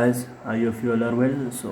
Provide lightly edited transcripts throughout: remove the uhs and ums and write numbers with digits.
guys, I hope you all are well. So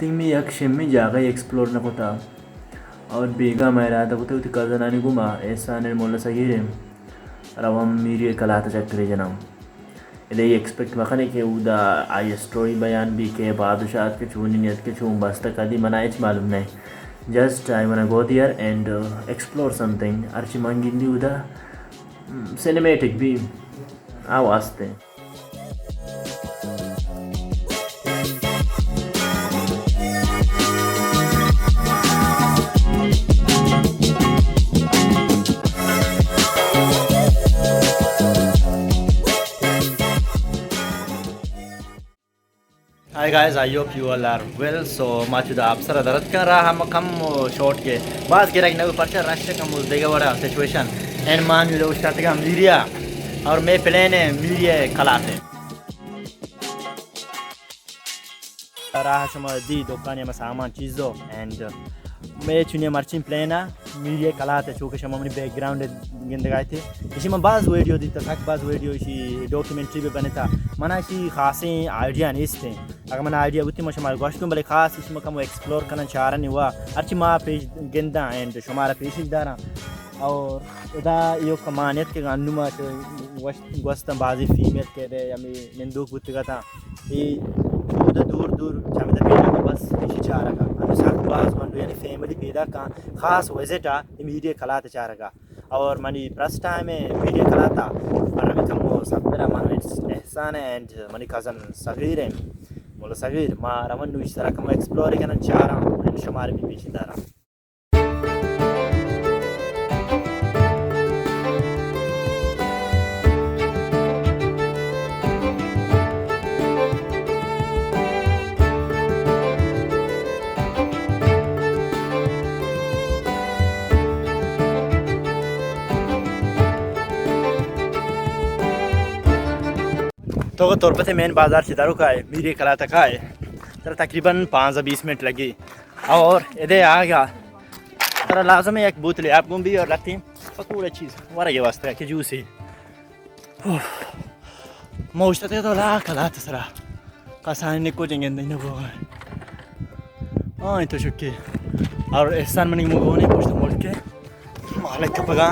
thing में एक शिमी जागा एक्सप्लोर न कोता और बेगा मैं रहा था कोते कज़न आने घुमा ऐसा ने मोला सगीरे रवम मीरी कलात चक्करे जनम इधर एक्सपेक्ट मखने के उदा आई स्टोरी बयान भी के बादशाह के चुनी नियत के चुन बस तक आदि मनाइच मालूम नहीं just I wanna go there and explore something Archi मंगिंदी उदा cinematic भी आवाज़ते Hi guys, I hope you all are well. So much the अवसर दरद कर रहा हम कम शॉट के बात के रखने को परचा राष्ट्र का मुल देगा बड़ा सिचुएशन एंड मान लो स्टार्ट का मीरिया और मैं प्लान है मीरिया कलात है रहा समय दी दुकान में सामान चीज़ों एंड मैं चुनिया मार्चिंग प्लान है मीरिया कलात है चूँकि शमा अपनी बैकग्राउंड गिंद गए थे इसी में बाज़ वीडियो दी तक बाज़ वीडियो इसी डॉक्यूमेंट्री भी बने था मना इसी खासे आइडिया नहीं थे अगर मैंने आइडिया बुती मुझे हमारे गोश्त को बड़े खास इसमें कम एक्सप्लोर करना चाह रहा नहीं हुआ अर्ची माँ पेज गिंदा एंड शुमारा पेशिश दारा और इदा यो कमानियत के गानू में गोश्त बाजी फीमेल के दे या मैं निंदुक बुती का था ये उधर दूर दूर जहाँ में पेड़ा का बस पेशी चाह रहा का अनुसार बाज बंदो यानी फैमिली पेड़ा का खास विजिट आ मीडिया कलात चाह रहा और मनी फर्स्ट टाइम में मीडिया कलाता और हमें कम वो सब मेरा मन एहसान है एंड मनी कज़न सगीर है बोलो सगीर माँ रमन इस तरह कम एक्सप्लोर करना चाह रहा हूँ एंड शुमार भी पीछे जा रहा हूँ तो तुरबत मेन बाज़ार सिदारों का है मीरी कलात का है तर तकरीबन 5-20 मिनट लगी और इधर आ गया तर लाजम है एक बोतल आप गुम भी और लगती पकूड़ चीज़ वारा ये वास्ते कि जूस ही मोश्ते तो ला कलात सरा कसाने निको जंगे नहीं वो हाँ तो शुक्र और एहसान मनी मुगोने पोस्ट मोड़ के मालिक का पगा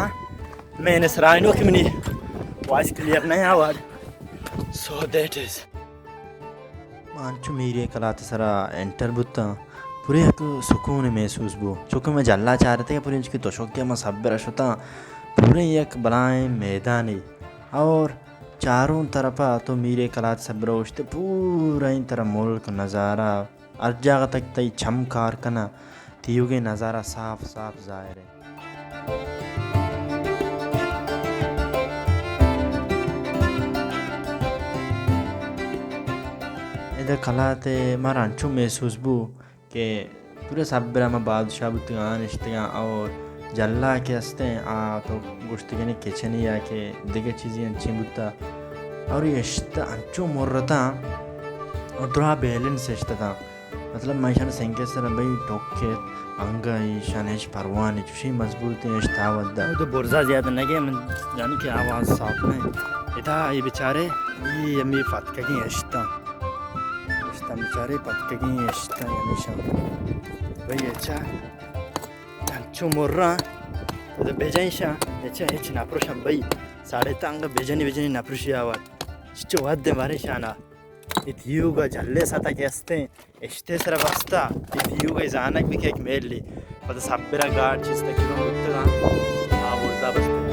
मैंने सराइनों की मनी वॉइस क्लियर नहीं आवाज़ So that is मानचु मीरे कलात सरा एंटर बुत्ता पूरे एक सुकून महसूस बो चूँकि मैं जल्ला चाह रहे थे पूरे इनकी तोशोक्या में सब रशुता पूरे एक बलाएं मैदानी और चारों तरफा तो मीरे कलात सब रोशते पूरा इन तरह मुल्क नज़ारा हर जगह तक तई चमकार कना तीयोगे नज़ारा साफ साफ ज़ाहिर है इधर कलाते मारा अंचु महसूस बु के पूरे सब्रा में बादशाह बुतगान इश्तियाँ और जल्ला के हंसते हैं तो गुश्ती ने किचन या के दिगे चीज़ें अच्छी बुता और ये इश्ता अंचु मुर्रता और थोड़ा बैलेंस इश्ता था मतलब मायशान सेंके सर भाई टोके अंगा ईशान इश परवान चुशी मजबूत है इश्ता वद्दा तो बुर्जा ज़्यादा नहीं है मन जानी कि आवाज़ साफ नहीं इधर ये बेचारे ये अम्मी फतके की इश्ता बेचारे पत्ते की इश्ता हमेशा भाई अच्छा अंचु मुर्रा तो बेजाइशा अच्छा इच नाप्रोशा भाई साढ़े तांग बेजनी नाप्रोशी आवाज चिचो वाद्य मारे शाना इतियुगा जल्ले साता कैस्ते इश्ते सरा बस्ता इतियुगा जानक भी केक मेली पता सब्बरा गार्ड चीज़ तक क्यों उतना आवाज़ बस्ते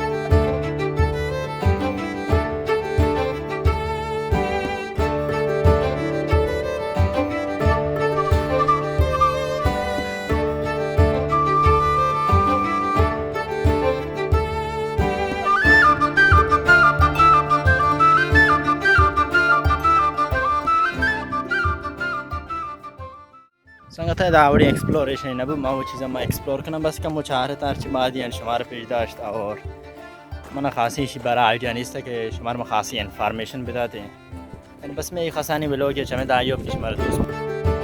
संगत है दावड़ी एक्सप्लोरेशन अब मैं वो चीज़ मैं एक्सप्लोर करना बस कम वो चाह रहा था अर्ची बाद ही शुमार पेज दाश्त और मना खासी शी बारा आइडिया नहीं था कि शुमार में खासी इन्फॉर्मेशन बताते हैं बस मैं ये खसानी बिलो के चमे दाइयों की शुमार दोस्त